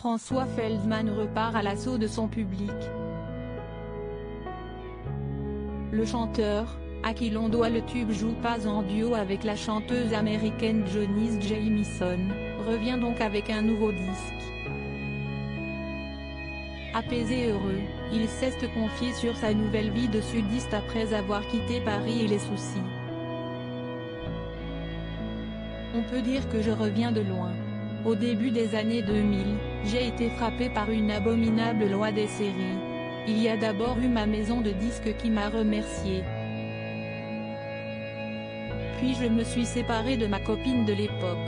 François Feldman repart à l'assaut de son public. Le chanteur, à qui l'on doit le tube Joue pas en duo avec la chanteuse américaine Johnny Jamison, revient donc avec un nouveau disque. Apaisé et heureux, il s'est confié sur sa nouvelle vie de sudiste après avoir quitté Paris et les soucis. On peut dire que je reviens de loin. Au début des années 2000, j'ai été frappé par une abominable loi des séries. Il y a d'abord eu ma maison de disques qui m'a remercié. Puis je me suis séparé de ma copine de l'époque.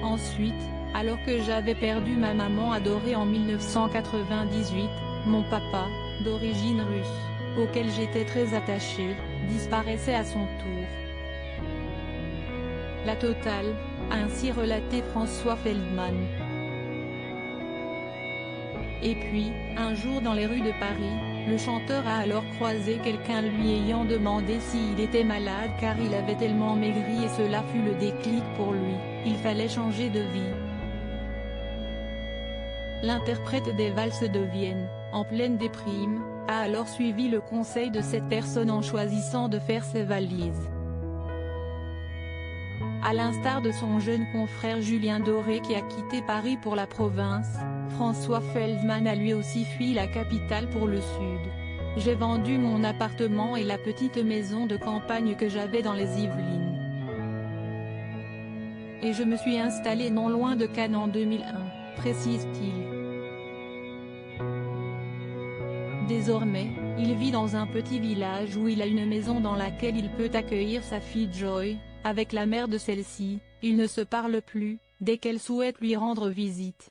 Ensuite, alors que j'avais perdu ma maman adorée en 1998, mon papa, d'origine russe, auquel j'étais très attaché, disparaissait à son tour. La totale, a ainsi relaté François Feldman. Et puis, un jour dans les rues de Paris, le chanteur a alors croisé quelqu'un lui ayant demandé s'il était malade car il avait tellement maigri et cela fut le déclic pour lui, il fallait changer de vie. L'interprète des valses de Vienne, en pleine déprime, a alors suivi le conseil de cette personne en choisissant de faire ses valises. À l'instar de son jeune confrère Julien Doré qui a quitté Paris pour la province, François Feldman a lui aussi fui la capitale pour le sud. J'ai vendu mon appartement et la petite maison de campagne que j'avais dans les Yvelines. Et je me suis installé non loin de Cannes en 2001, précise-t-il. Désormais, il vit dans un petit village où il a une maison dans laquelle il peut accueillir sa fille Joy. Avec la mère de celle-ci, ils ne se parlent plus, dès qu'elle souhaite lui rendre visite.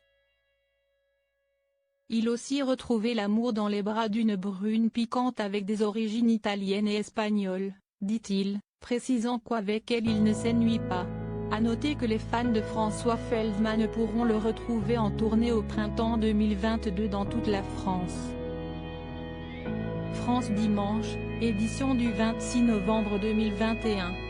Il aussi retrouvé l'amour dans les bras d'une brune piquante avec des origines italiennes et espagnoles, dit-il, précisant qu'avec elle il ne s'ennuie pas. À noter que les fans de François Feldman pourront le retrouver en tournée au printemps 2022 dans toute la France. France Dimanche, édition du 26 novembre 2021.